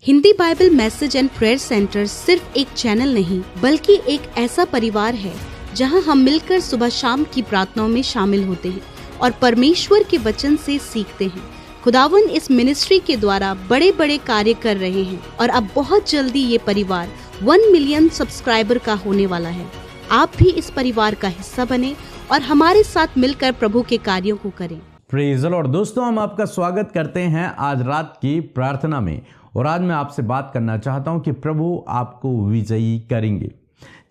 Hindi Bible message and prayer centre सिर्फ एक channel नहीं बल्कि एक ऐसा परिवार है जहां हम मिलकर सुबह शाम की प्रार्थनाओं में शामिल होते हैं और परमेश्वर के वचन से सीखते हैं। खुदावन इस मिनिस्ट्री के द्वारा बड़े बड़े कार्य कर रहे हैं और अब बहुत जल्दी ये परिवार 1 मिलियन सब्सक्राइबर का होने वाला है। आप भी इस परिवार का हिस्सा बने और हमारे साथ मिलकर प्रभु के कार्यों को करें। Praise the Lord. दोस्तों, हम आपका स्वागत करते हैं आज रात की प्रार्थना में। और आज मैं आपसे बात करना चाहता हूं कि प्रभु आपको विजयी करेंगे।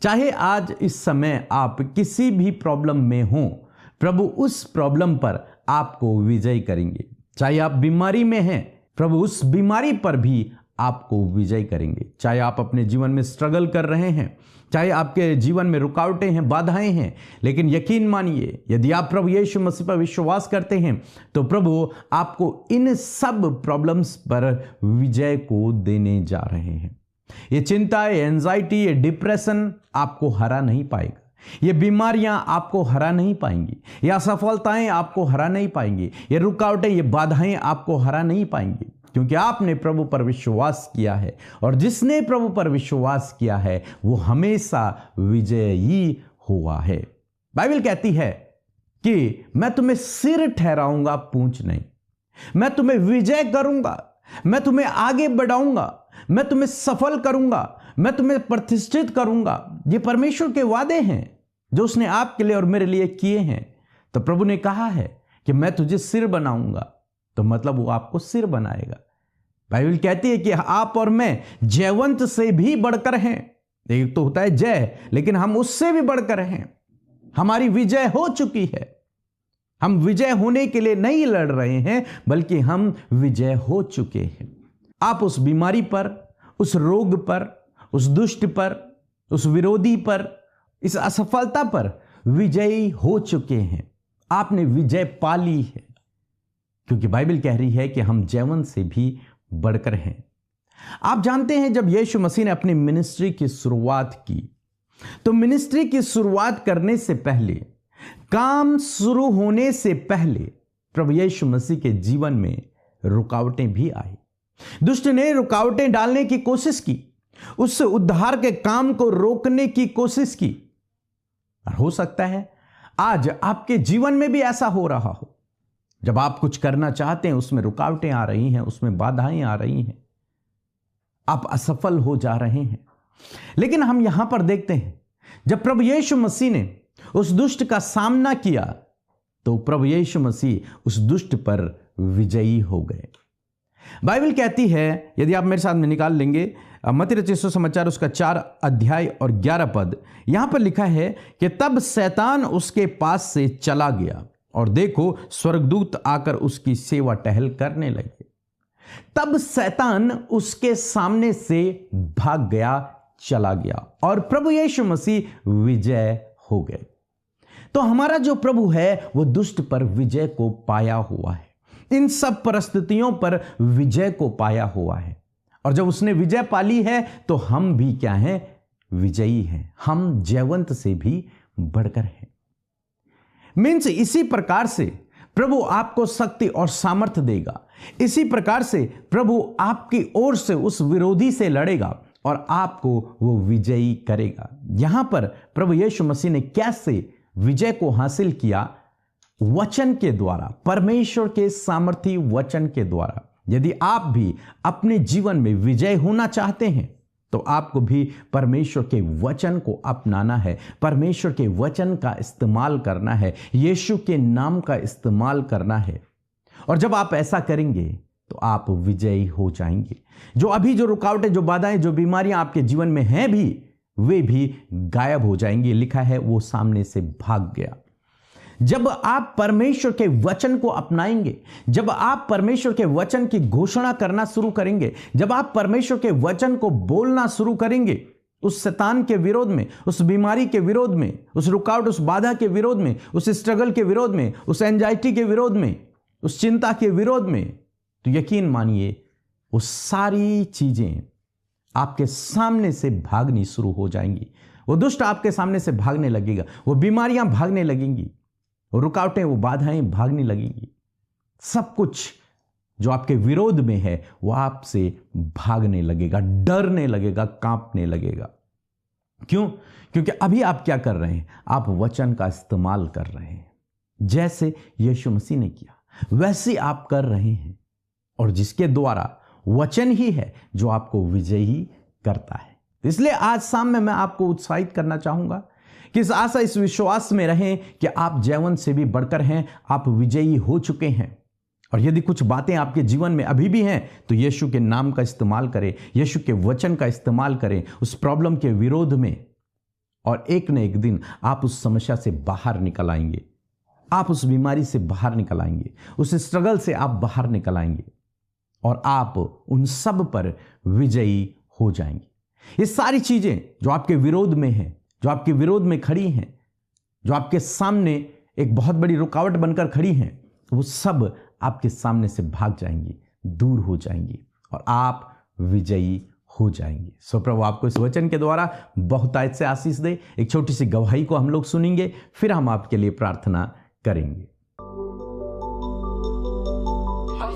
चाहे आज इस समय आप किसी भी प्रॉब्लम में हो, प्रभु उस प्रॉब्लम पर आपको विजयी करेंगे। चाहे आप बीमारी में हैं, प्रभु उस बीमारी पर भी आपको विजयी करेंगे। चाहे आप अपने जीवन में स्ट्रगल कर रहे हैं, चाहे आपके जीवन में रुकावटें हैं, बाधाएं हैं, लेकिन यकीन मानिए, यदि आप प्रभु यीशु मसीह पर विश्वास करते हैं तो प्रभु आपको इन सब प्रॉब्लम्स पर विजय को देने जा रहे हैं। ये चिंता, ये एंजाइटी, ये डिप्रेशन आपको हरा नहीं पाएगा। ये बीमारियां आपको हरा नहीं पाएंगी। ये असफलताएं आपको हरा नहीं पाएंगी। ये रुकावटें, ये बाधाएं आपको हरा नहीं पाएंगी, क्योंकि आपने प्रभु पर विश्वास किया है। और जिसने प्रभु पर विश्वास किया है वो हमेशा विजयी हुआ है। बाइबल कहती है कि मैं तुम्हें सिर ठहराऊंगा, पूंछ नहीं। मैं तुम्हें विजय करूंगा, मैं तुम्हें आगे बढ़ाऊंगा, मैं तुम्हें सफल करूंगा, मैं तुम्हें प्रतिष्ठित करूंगा। ये परमेश्वर के वादे हैं जो उसने आपके लिए और मेरे लिए किए हैं। तो प्रभु ने कहा है कि मैं तुझे सिर बनाऊंगा, तो मतलब वो आपको सिर बनाएगा। बाइबल कहती है कि आप और मैं जयवंत से भी बढ़कर हैं। एक तो होता है जय, लेकिन हम उससे भी बढ़कर हैं। हमारी विजय हो चुकी है। हम विजय होने के लिए नहीं लड़ रहे हैं, बल्कि हम विजय हो चुके हैं। आप उस बीमारी पर, उस रोग पर, उस दुष्ट पर, उस विरोधी पर, इस असफलता पर विजयी हो चुके हैं। आपने विजय पा ली है, क्योंकि बाइबल कह रही है कि हम जयवंत से भी बढ़कर हैं। आप जानते हैं, जब यीशु मसीह ने अपनी मिनिस्ट्री की शुरुआत की, तो मिनिस्ट्री की शुरुआत करने से पहले, काम शुरू होने से पहले प्रभु यीशु मसीह के जीवन में रुकावटें भी आई। दुष्ट ने रुकावटें डालने की कोशिश की, उससे उद्धार के काम को रोकने की कोशिश की। और हो सकता है आज आपके जीवन में भी ऐसा हो रहा हो। जब आप कुछ करना चाहते हैं, उसमें रुकावटें आ रही हैं, उसमें बाधाएं आ रही हैं, आप असफल हो जा रहे हैं। लेकिन हम यहां पर देखते हैं, जब प्रभु यीशु मसीह ने उस दुष्ट का सामना किया, तो प्रभु यीशु मसीह उस दुष्ट पर विजयी हो गए। बाइबल कहती है, यदि आप मेरे साथ में निकाल लेंगे, मत्ती रचित सुसमाचार उसका 4 अध्याय और 11 पद, यहां पर लिखा है कि तब शैतान उसके पास से चला गया और देखो, स्वर्गदूत आकर उसकी सेवा टहल करने लगे। तब शैतान उसके सामने से भाग गया, चला गया, और प्रभु यीशु मसीह विजय हो गए। तो हमारा जो प्रभु है वो दुष्ट पर विजय को पाया हुआ है, इन सब परिस्थितियों पर विजय को पाया हुआ है। और जब उसने विजय पाली है तो हम भी क्या हैं? विजयी हैं। हम जयवंत से भी बढ़कर हैं। मीन्स इसी प्रकार से प्रभु आपको शक्ति और सामर्थ्य देगा। इसी प्रकार से प्रभु आपकी ओर से उस विरोधी से लड़ेगा और आपको वो विजयी करेगा। यहां पर प्रभु यीशु मसीह ने कैसे विजय को हासिल किया? वचन के द्वारा, परमेश्वर के सामर्थी वचन के द्वारा। यदि आप भी अपने जीवन में विजय होना चाहते हैं तो आपको भी परमेश्वर के वचन को अपनाना है, परमेश्वर के वचन का इस्तेमाल करना है, यीशु के नाम का इस्तेमाल करना है। और जब आप ऐसा करेंगे तो आप विजयी हो जाएंगे। जो रुकावटें, जो बाधाएं, जो बीमारियां आपके जीवन में हैं भी, वे भी गायब हो जाएंगी। लिखा है वो सामने से भाग गया। जब आप परमेश्वर के वचन को अपनाएंगे, जब आप परमेश्वर के वचन की घोषणा करना शुरू करेंगे, जब आप परमेश्वर के वचन को बोलना शुरू करेंगे, उस शैतान के विरोध में, उस बीमारी के विरोध में, उस रुकावट, उस बाधा के विरोध में, उस स्ट्रगल के विरोध में, उस एंजाइटी के विरोध में, उस चिंता के विरोध में, तो यकीन मानिए वो सारी चीजें आपके सामने से भागनी शुरू हो जाएंगी। वो दुष्ट आपके सामने से भागने लगेगा, वो बीमारियां भागने लगेंगी, रुकावटें, वो बाधाएं भागने लगेंगी। सब कुछ जो आपके विरोध में है वो आपसे भागने लगेगा, डरने लगेगा, कांपने लगेगा। क्यों? क्योंकि अभी आप क्या कर रहे हैं? आप वचन का इस्तेमाल कर रहे हैं। जैसे यीशु मसीह ने किया वैसे आप कर रहे हैं, और जिसके द्वारा वचन ही है जो आपको विजयी करता है। इसलिए आज शाम में मैं आपको उत्साहित करना चाहूंगा कि इस आशा, इस विश्वास में रहें कि आप जैवन से भी बढ़कर हैं, आप विजयी हो चुके हैं। और यदि कुछ बातें आपके जीवन में अभी भी हैं तो यीशु के नाम का इस्तेमाल करें, यीशु के वचन का इस्तेमाल करें उस प्रॉब्लम के विरोध में, और एक न एक दिन आप उस समस्या से बाहर निकल आएंगे, आप उस बीमारी से बाहर निकल आएंगे, उस स्ट्रगल से आप बाहर निकल आएंगे, और आप उन सब पर विजयी हो जाएंगे। ये सारी चीजें जो आपके विरोध में हैं, जो आपके विरोध में खड़ी हैं, जो आपके सामने एक बहुत बड़ी रुकावट बनकर खड़ी हैं, वो सब आपके सामने से भाग जाएंगी, दूर हो जाएंगी, और आप विजयी हो जाएंगे। सो प्रभु आपको इस वचन के द्वारा बहुतायत से आशीष दे। एक छोटी सी गवाही को हम लोग सुनेंगे, फिर हम आपके लिए प्रार्थना करेंगे।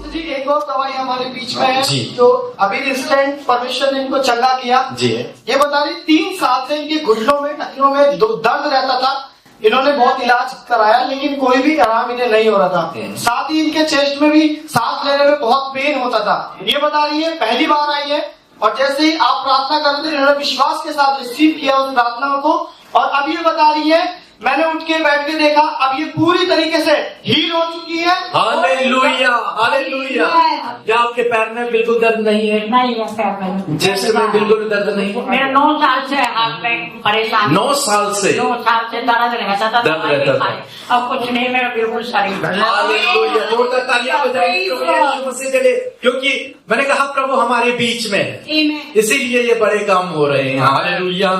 जी, एक और गवाही हमारे बीच में है जो अभी इंस्टेंट परमेश्वर ने इनको चंगा किया जी। ये बता रही 3 साल से इनके घुटनों में, टखनों में दर्द रहता था। इन्होंने बहुत इलाज कराया लेकिन कोई भी आराम इन्हें नहीं हो रहा था। साथ ही इनके चेस्ट में भी सांस लेने में बहुत पेन होता था। ये बता रही है पहली बार आई है, और जैसे ही आप प्रार्थना करते इन्होंने विश्वास के साथ रिसीव किया उस प्रार्थनाओं को, और अब ये बता रही है मैंने उठ के बैठ के देखा, अब ये पूरी तरीके से हील हो चुकी है। Hallelujah, hallelujah. क्या आपके पैर में बिल्कुल दर्द नहीं है? नहीं है पैर में, जैसे में बिल्कुल दर्द नहीं है। मेरा 9 साल से हाथ में परेशान। 9 साल से दर्द रहता था। दर्द रहता था। अब कुछ नहीं, मेरा बिल्कुल शरीर। हालेलुया, जोरदार तालियां बजाइए यीशु मसीह के लिए, क्योंकि मैंने कहा प्रभु हमारे बीच में है, इसीलिए ये बड़े काम हो रहे हैं। Hallelujah,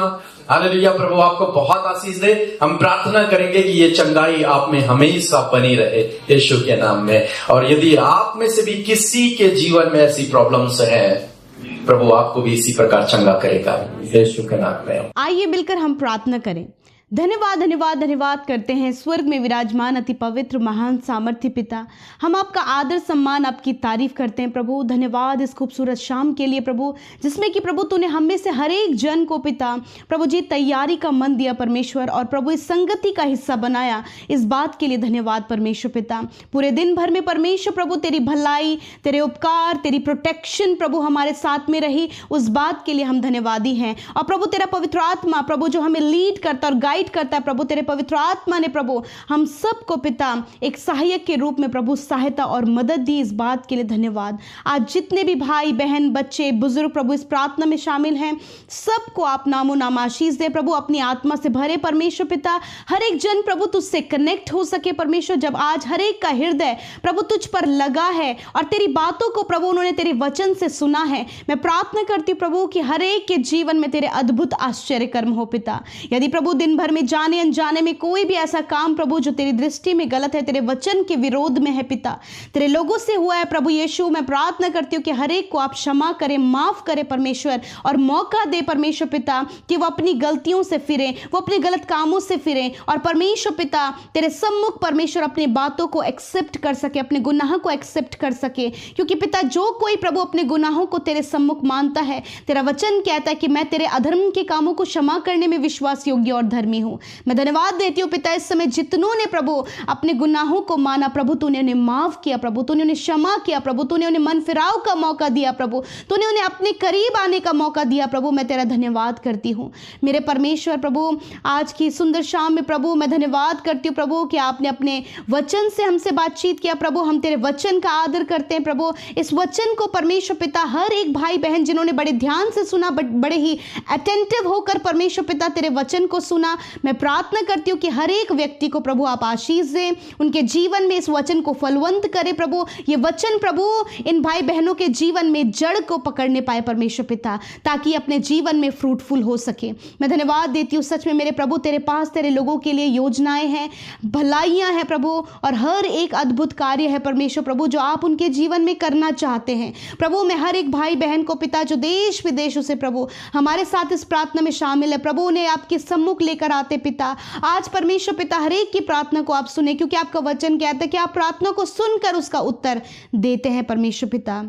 hallelujah. प्रभु आपको बहुत आशीष दे। हम प्रार्थना करेंगे कि ये चंगाई आप में हमेशा बनी रहे यीशु के नाम में। और यदि आप में से भी किसी के जीवन में ऐसी प्रॉब्लम्स हैं, प्रभु आपको भी इसी प्रकार चंगा करेगा यीशु के नाम में। आइए मिलकर हम प्रार्थना करें। धन्यवाद धन्यवाद धन्यवाद करते हैं स्वर्ग में विराजमान अति पवित्र महान सामर्थ्य पिता। हम आपका आदर सम्मान, आपकी तारीफ करते हैं प्रभु। धन्यवाद इस खूबसूरत शाम के लिए प्रभु, जिसमें कि प्रभु तूने हम में से हर एक जन को पिता प्रभु जी तैयारी का मन दिया परमेश्वर, और प्रभु इस संगति का हिस्सा बनाया। इस बात के लिए धन्यवाद परमेश्वर पिता। पूरे दिन भर में परमेश्वर प्रभु तेरी भलाई, तेरे उपकार, तेरी प्रोटेक्शन प्रभु हमारे साथ में रही, उस बात के लिए हम धन्यवादी हैं। और प्रभु तेरा पवित्र आत्मा प्रभु जो हमें लीड करता और गाइड करता है प्रभु, तेरे पवित्र आत्मा ने प्रभु हम सबको पिता एक सहायक के रूप में प्रभु सहायता और मदद दी। इस बात के लिए धन्यवाद। आज जितने भी भाई बहन, बच्चे, बुजुर्ग प्रभु इस प्रार्थना में शामिल हैं, सबको आप नामो नाम आशीष दे प्रभु, अपनी आत्मा से भरे परमेश्वर पिता। हर एक जन प्रभु तुझसे कनेक्ट हो सके परमेश्वर। जब आज हर एक का हृदय प्रभु तुझ पर लगा है और तेरी बातों को प्रभु उन्होंने तेरे वचन से सुना है, मैं प्रार्थना करती हूँ प्रभु कि हर एक के जीवन में तेरे अद्भुत आश्चर्य कर्म हो पिता। यदि प्रभु दिन भर में जाने अनजाने में कोई भी ऐसा काम प्रभु जो तेरी दृष्टि में गलत है, तेरे वचन के विरोध में है पिता, तेरे लोगों से हुआ है प्रभु यीशु, मैं प्रार्थना करती हूँ कि हर एक को आप क्षमा करें, माफ करें परमेश्वर, और मौका दे परमेश्वर पिता कि वो अपनी गलतियों से फिरें, वो अपने गलत कामों से फिरें, और परमेश्वर पिता तेरे सम्मुख परमेश्वर अपनी बातों को एक्सेप्ट कर सके, अपने गुनाह को एक्सेप्ट कर सके। क्योंकि पिता जो कोई प्रभु अपने गुनाहों को तेरे सम्मुख मानता है, तेरा वचन कहता है कि मैं तेरे अधर्म के कामों को क्षमा करने में विश्वास योग्य और धर्मी हूँ। मैं धन्यवाद देती हूँ पिता, इस समय जितनों ने प्रभु अपने गुनाहों को माना प्रभु, तूने उन्हें माफ किया प्रभु, तूने उन्हें क्षमा किया प्रभु, तूने उन्हें मन फिराव का मौका दिया प्रभु, तूने उन्हें अपने करीब आने का मौका दिया प्रभु। मैं तेरा धन्यवाद करती हूँ मेरे परमेश्वर प्रभु। आज की सुंदर शाम में प्रभु मैं धन्यवाद करती हूँ प्रभु कि आपने अपने वचन से हमसे बातचीत किया प्रभु। हम तेरे वचन का आदर करते हैं प्रभु। इस वचन को परमेश्वर पिता हर एक भाई बहन जिन्होंने बड़े ध्यान से सुना, बड़े ही अटेंटिव होकर परमेश्वर पिता तेरे वचन को सुना, मैं प्रार्थना करती हूँ कि हर एक व्यक्ति को प्रभु आप आशीष दें, उनके जीवन में इस वचन को फलवंत करें प्रभु। ये वचन प्रभु इन भाई बहनों के जीवन में जड़ को पकड़ने पाए परमेश्वर पिता, ताकि अपने जीवन में फ्रूटफुल हो सके। मैं धन्यवाद देती हूँ सच में मेरे प्रभु, तेरे पास तेरे लोगों के लिए योजनाएं हैं, भलाइयां हैं प्रभु, और हर एक अद्भुत कार्य है परमेश्वर प्रभु जो आप उनके जीवन में करना चाहते हैं प्रभु। मैं हर एक भाई बहन को पिता जो देश विदेशों से प्रभु हमारे साथ इस प्रार्थना में शामिल है प्रभु, उन्हें आपके सम्मुख लेकर बढ़ाते पिता। आज परमेश्वर पिता हर एक की प्रार्थना को आप सुने, क्योंकि आपका वचन कहता है कि आप प्रार्थना को सुनकर उसका उत्तर देते हैं परमेश्वर पिता।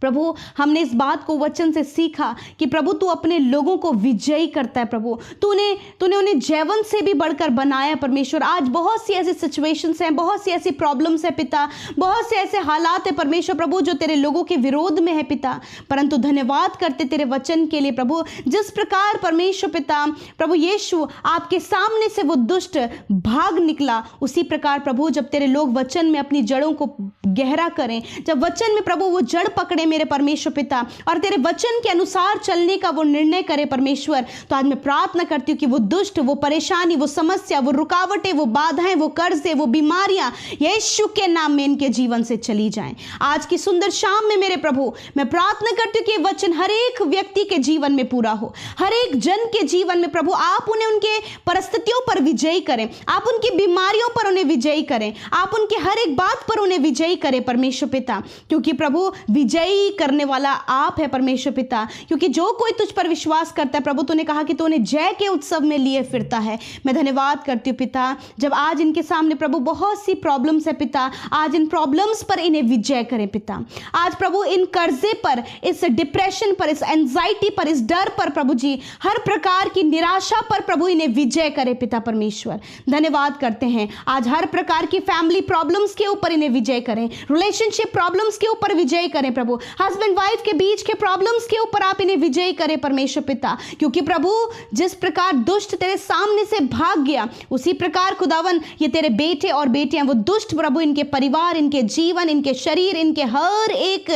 प्रभु हमने इस बात को वचन से सीखा कि प्रभु तू अपने लोगों को विजयी करता है। प्रभु तूने उन्हें जैवन से भी बढ़कर बनाया परमेश्वर। आज बहुत सी ऐसी सिचुएशंस हैं, बहुत सी ऐसी प्रॉब्लम्स है पिता, बहुत से ऐसे हालात है परमेश्वर प्रभु जो तेरे लोगों के विरोध में है पिता, परंतु धन्यवाद करते तेरे वचन के लिए प्रभु। जिस प्रकार परमेश्वर पिता प्रभु यीशु आपके सामने से वो दुष्ट भाग निकला, उसी प्रकार प्रभु जब तेरे लोग वचन में अपनी जड़ों को गहरा करें, जब वचन में प्रभु वो जड़ पकड़े मेरे परमेश्वर पिता और तेरे वचन के अनुसार चलने का वो निर्णय करे परमेश्वर, तो आज मैं प्रार्थना करती हूँ कि वो दुष्ट, वो परेशानी, वो समस्या, वो रुकावटें, वो बाधाएं, वो कर्जे, वो बीमारियां यीशु के नाम में इनके जीवन से चली जाएं। आज की सुंदर शाम में मेरे प्रभु मैं प्रार्थना करती हूँ कि वचन हर एक व्यक्ति के जीवन में पूरा हो, हर एक जन के जीवन में प्रभु आप उन्हें उनके परिस्थितियों पर विजयी करें, आप उनकी बीमारियों पर उन्हें विजयी करें, आप उनके हर एक बात पर उन्हें विजयी करें परमेश्वर पिता, क्योंकि प्रभु विजयी करने वाला आप है परमेश्वर पिता। क्योंकि जो कोई तुझ पर विश्वास करता है प्रभु, तूने कहा कि तू उन्हें जय के उत्सव में लिए फिरता है। मैं धन्यवाद करती हूँ पिता, जब आज इनके सामने प्रभु बहुत सी प्रॉब्लम्स है पिता, आज इन प्रॉब्लम्स पर इन्हें विजय करें पिता। आज प्रभु इन कर्जे पर, इस डिप्रेशन पर, इस एंजाइटी पर, इस डर पर प्रभु जी, हर प्रकार की निराशा पर प्रभु इन्हें विजय करे पिता परमेश्वर। धन्यवाद करते हैं आज हर प्रकार की फैमिली प्रॉब्लम्स के ऊपर इन्हें विजय करें, रिलेशनशिप प्रॉब्लम्स के ऊपर विजय करें प्रभु, हस्बैंड वाइफ के बीच के प्रॉब्लम्स के ऊपर आप इन्हें विजयी करें परमेश्वर पिता। क्योंकि प्रभु जिस प्रकार दुष्ट तेरे सामने से भाग गया, उसी प्रकार खुदावन ये तेरे बेटे और बेटियां, वो दुष्ट प्रभु इनके परिवार, इनके जीवन, इनके शरीर, इनके हर एक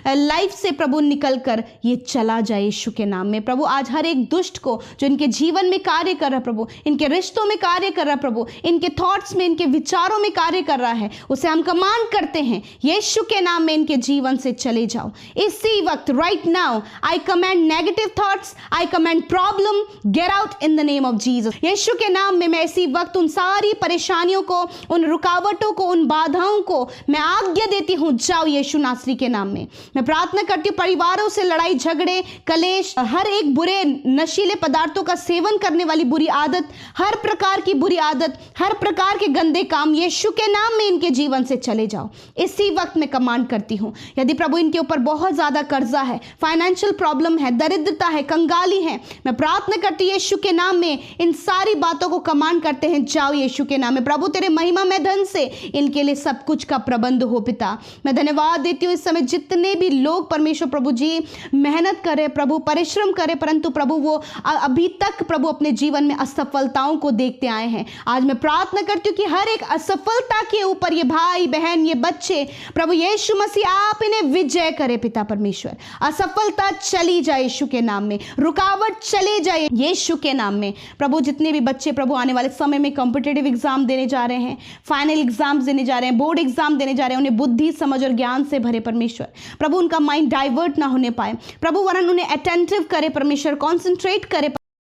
लाइफ से प्रभु निकल कर ये चला जाए यीशु के नाम में। प्रभु आज हर एक दुष्ट को जो इनके जीवन में कार्य कर रहा है प्रभु, इनके रिश्तों में कार्य कर रहा है प्रभु, इनके थॉट्स में, इनके विचारों में कार्य कर रहा है, उसे हम कमांड करते हैं यीशु के नाम में इनके जीवन से चले जाओ इसी वक्त। Right now I command negative thoughts, I command problem, get out in the name of Jesus. यीशु के नाम में मैं इसी वक्त उन सारी परेशानियों को, उन रुकावटों को, उन बाधाओं को मैं आज्ञा देती हूं, जाओ यीशु नासरी के नाम में। मैं प्रार्थना करती हूं परिवारों से लड़ाई झगड़े, कलेश, हर एक बुरे नशीले पदार्थों का सेवन करने वाली बुरी आदत, हर प्रकार की बुरी आदत, हर प्रकार के गंदे काम यीशु के नाम में इनके जीवन से चले जाओ इसी वक्त मैं कमांड करती हूं। यदि प्रभु इनके ऊपर बहुत ज्यादा कर्जा है, फाइनेंशियल प्रॉब्लम है, दरिद्रता है, कंगाली है, मैं प्रार्थना करती हूं यीशु के नाम में इन सारी बातों को कमांड करते हैं, जाओ यीशु के नाम में। प्रभु तेरे महिमा में धन से इनके लिए सब कुछ का प्रबंध हो पिता। मैं धन्यवाद देती हूं इस समय जितने भी लोग परमेश्वर प्रभु जी मेहनत करे प्रभु, परिश्रम करे, परंतु प्रभु वो अभी तक प्रभु अपने जीवन में असफलताओं को देखते आए हैं। आज मैं प्रार्थना करती हूं कि हर एक असफलता के ऊपर ये भाई बहन, ये बच्चे प्रभु यीशु मसीह आप इन्हें विजय करे पिता परमेश्वर। असफलता चली जाए यीशु के नाम में, रुकावट चले जाए यीशु के नाम में। प्रभु जितने भी बच्चे प्रभु आने वाले समय में कॉम्पिटिटिव एग्जाम देने जा रहे हैं, फाइनल एग्जाम्स देने जा रहे हैं, बोर्ड एग्जाम देने जा रहे हैं, उन्हें बुद्धि, समझ और ज्ञान से भरे परमेश्वर। प्रभु उनका माइंड डाइवर्ट ना होने पाए प्रभु, वरन उन्हें अटेंटिव करे परमेश्वर, कॉन्सेंट्रेट करे